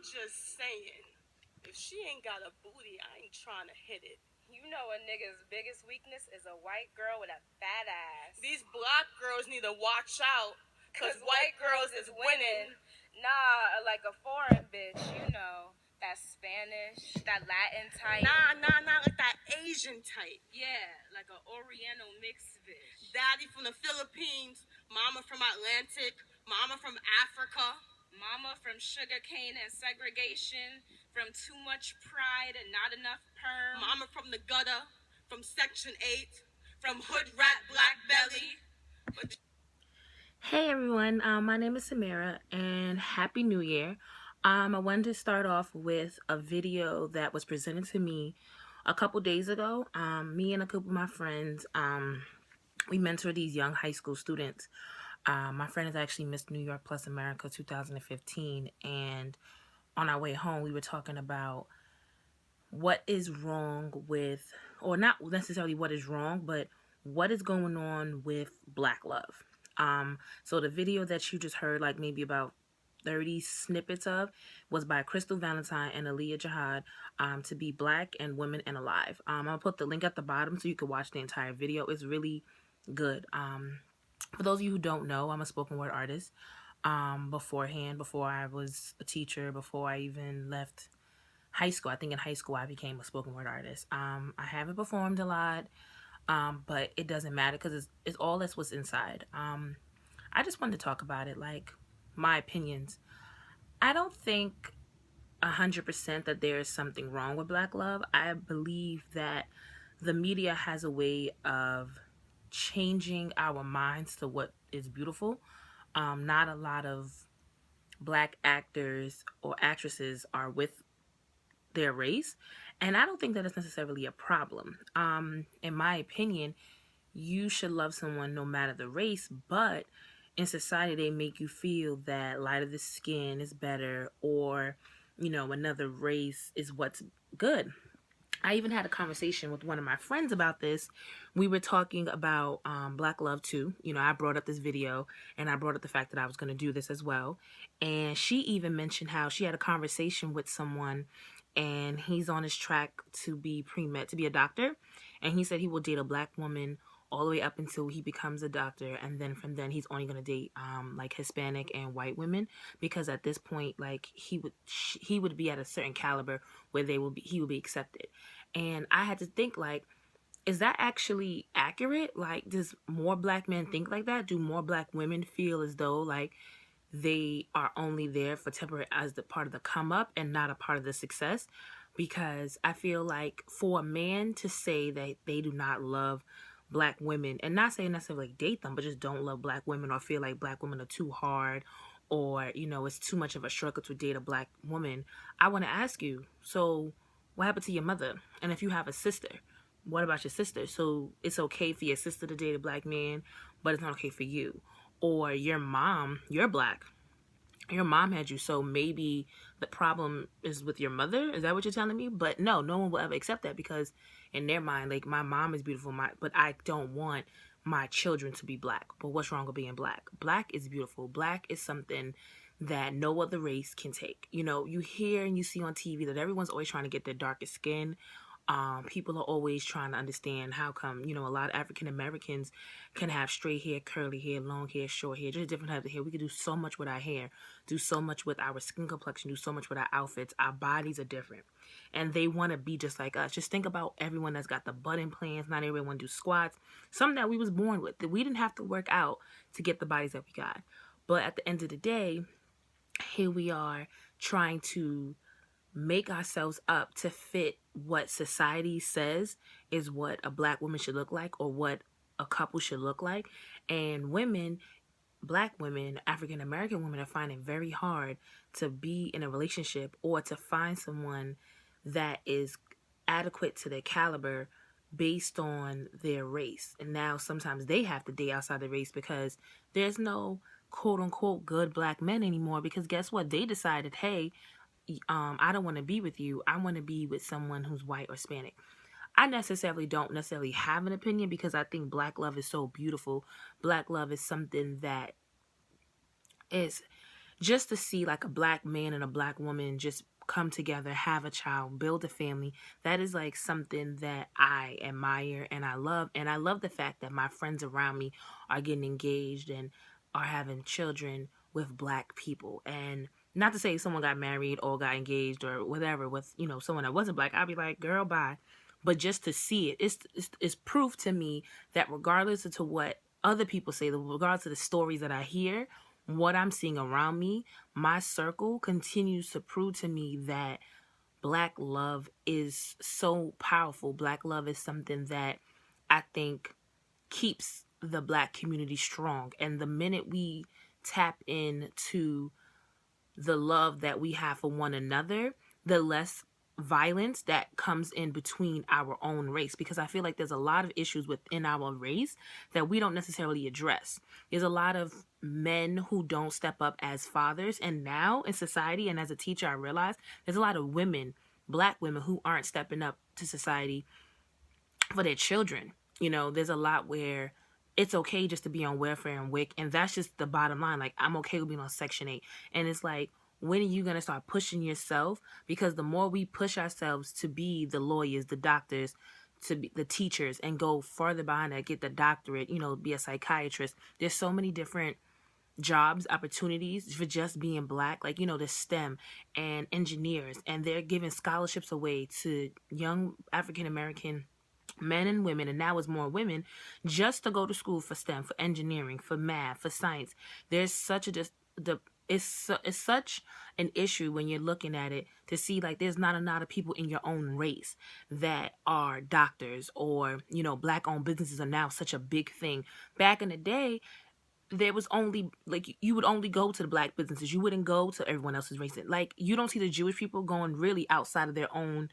just saying, if she ain't got a booty, I ain't trying to hit it. You know a nigga's biggest weakness is a white girl with a fat ass. These black girls need to watch out, cause white girls is winning. Nah, like a foreign bitch, you know. That Spanish, that Latin type. Nah, like that Asian type. Yeah, like an Oriental mixed bitch. Daddy from the Philippines, mama from Atlantic, mama from Africa. Mama from sugarcane and segregation, from too much pride and not enough perm. Mama from the gutter, from Section 8, from hood rat black belly. Hey everyone, my name is Samira and Happy New Year. I wanted to start off with a video that was presented to me a couple days ago. Me and a couple of my friends, we mentor these young high school students. My friend is actually Miss New York Plus America 2015, and on our way home we were talking about what is wrong with, or not necessarily what is wrong, but what is going on with Black love. So the video that you just heard, like maybe about 30 snippets of, was by Crystal Valentine and Aaliyah Jihad, to be Black and Women and Alive. I'll put the link at the bottom so you can watch the entire video. It's really good. For those of you who don't know, I'm a spoken word artist. Before I was a teacher, before I even left high school. I think in high school I became a spoken word artist. I haven't performed a lot, but it doesn't matter because it's all that's what's inside. I just wanted to talk about it, like my opinions. I don't think 100% that there is something wrong with Black love. I believe that the media has a way of changing our minds to what is beautiful. Not a lot of Black actors or actresses are with their race, and I don't think that is necessarily a problem. In my opinion, you should love someone no matter the race, but in society they make you feel that light of the skin is better, or another race is what's good. I even had a conversation with one of my friends about this. We were talking about Black love too. I brought up this video and I brought up the fact that I was going to do this as well, and she even mentioned how she had a conversation with someone and he's on his track to be pre-med, to be a doctor, and he said he will date a Black woman all the way up until he becomes a doctor, and then from then he's only going to date like Hispanic and white women, because at this point, like, he would be at a certain caliber where he would be accepted. And I had to think, like, is that actually accurate? Like, does more Black men think like that? Do more Black women feel as though like they are only there for temporary, as the part of the come up and not a part of the success? Because I feel like for a man to say that they do not love Black women, and not saying necessarily like date them, but just don't love Black women, or feel like Black women are too hard, or it's too much of a struggle to date a Black woman, I want to ask you, so what happened to your mother? And if you have a sister, what about your sister? So it's okay for your sister to date a Black man, but it's not okay for you. Or your mom, you're Black, your mom had you, so maybe the problem is with your mother. Is that what you're telling me? But no one will ever accept that, because in their mind, like, my mom is beautiful, but I don't want my children to be Black. But what's wrong with being Black? Black is beautiful. Black is something that no other race can take. You hear and you see on TV that everyone's always trying to get their darkest skin. People are always trying to understand how come, a lot of African Americans can have straight hair, curly hair, long hair, short hair, just different types of hair. We can do so much with our hair, do so much with our skin complexion, do so much with our outfits. Our bodies are different, and they want to be just like us. Just think about everyone that's got the butt implants. Not everyone do squats. Something that we was born with, that we didn't have to work out to get the bodies that we got. But at the end of the day, here we are trying to make ourselves up to fit what society says is what a Black woman should look like, or what a couple should look like. And women, Black women, African American women, are finding it very hard to be in a relationship or to find someone that is adequate to their caliber based on their race. And now sometimes they have to date outside the race, because there's no quote unquote good Black men anymore, because guess what? They decided, hey, I don't want to be with you. I want to be with someone who's white or Hispanic. I don't necessarily have an opinion, because I think Black love is so beautiful. Black love is something that is just to see like a black man and a black woman just come together, have a child, build a family, that is like something that I admire and I love. And I love the fact that my friends around me are getting engaged and are having children with black people. And not to say someone got married or got engaged or whatever with, you know, someone that wasn't black, I'd be like, girl, bye. But just to see it, it's proof to me that regardless of to what other people say, regardless of the stories that I hear, what I'm seeing around me, my circle continues to prove to me that black love is so powerful. Black love is something that I think keeps the black community strong. And the minute we tap into the love that we have for one another, the less violence that comes in between our own race, because I feel like there's a lot of issues within our race that we don't necessarily address. There's a lot of men who don't step up as fathers, and now in society and as a teacher I realize there's a lot of women, black women, who aren't stepping up to society for their children. You know, there's a lot where it's okay just to be on welfare and WIC, and that's just the bottom line. Like, I'm okay with being on Section 8. And it's like, when are you going to start pushing yourself? Because the more we push ourselves to be the lawyers, the doctors, to be the teachers, and go further behind that, get the doctorate, you know, be a psychiatrist. There's so many different jobs, opportunities for just being black, like, you know, the STEM and engineers, and they're giving scholarships away to young African American men and women, and now it's more women, just to go to school for STEM, for engineering, for math, for science. There's such a just the it's such an issue when you're looking at it, to see like there's not a lot of people in your own race that are doctors, or, you know, black owned businesses are now such a big thing. Back in the day, there was only like, you would only go to the black businesses, you wouldn't go to everyone else's race. Like, you don't see the Jewish people going really outside of their own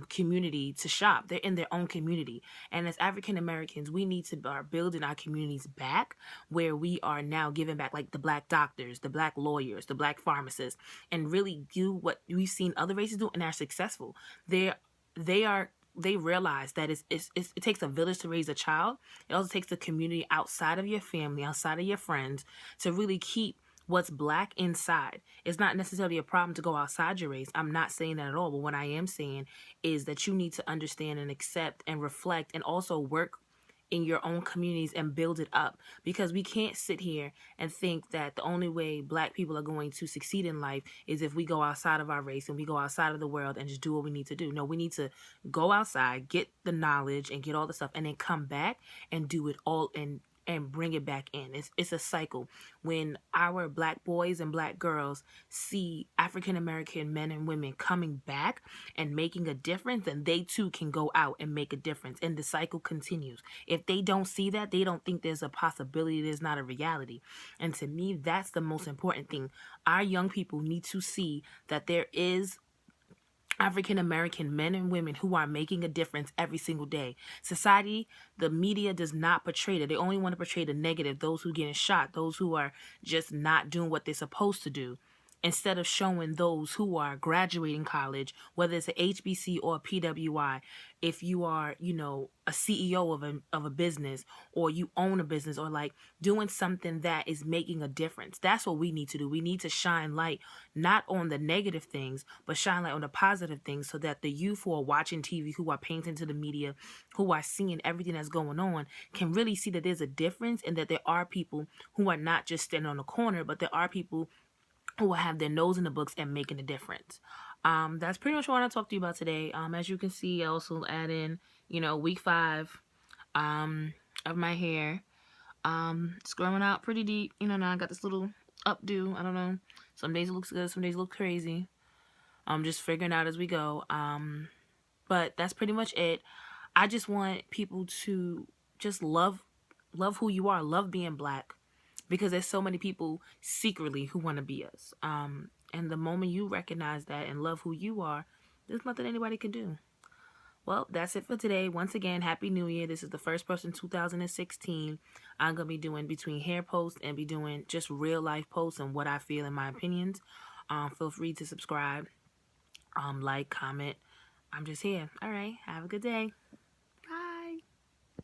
community to shop. They're in their own community. And as African Americans, we need to are building our communities back, where we are now giving back, like the black doctors, the black lawyers, the black pharmacists, and really do what we've seen other races do and are successful. They realize that it takes a village to raise a child. It also takes the community outside of your family, outside of your friends, to really keep what's black inside. It's not necessarily a problem to go outside your race. I'm not saying that at all. But what I am saying is that you need to understand and accept and reflect, and also work in your own communities and build it up, because we can't sit here and think that the only way black people are going to succeed in life is if we go outside of our race and we go outside of the world and just do what we need to do. No, we need to go outside, get the knowledge and get all the stuff, and then come back and do it all and bring it back in. It's a cycle. When our black boys and black girls see African American men and women coming back and making a difference, then they too can go out and make a difference, and the cycle continues. If they don't see that, they don't think there's a possibility, there's not a reality. And to me, that's the most important thing. Our young people need to see that there is African American men and women who are making a difference every single day. Society, the media does not portray that. They only want to portray the negative, those who are getting shot, those who are just not doing what they're supposed to do, instead of showing those who are graduating college, whether it's a HBC or a PWI. If you are, you know, a CEO of a business, or you own a business, or like doing something that is making a difference, that's what we need to do. We need to shine light, not on the negative things, but shine light on the positive things, so that the youth who are watching TV, who are paying attention to the media, who are seeing everything that's going on, can really see that there's a difference, and that there are people who are not just standing on the corner, but there are people who will have their nose in the books and making a difference. That's pretty much what I talked to you about today. As you can see, I also add in, you know, week 5 of my hair. It's growing out pretty deep. You know, now I got this little updo. I don't know. Some days it looks good, some days it looks crazy. I'm just figuring out as we go. But that's pretty much it. I just want people to just love who you are, love being black, because there's so many people secretly who want to be us. And the moment you recognize that and love who you are, there's nothing anybody can do. Well, that's it for today. Once again, Happy New Year. This is the first person 2016. I'm going to be doing between hair posts and be doing just real life posts and what I feel and my opinions. Feel free to subscribe, like, comment. I'm just here. All right. Have a good day.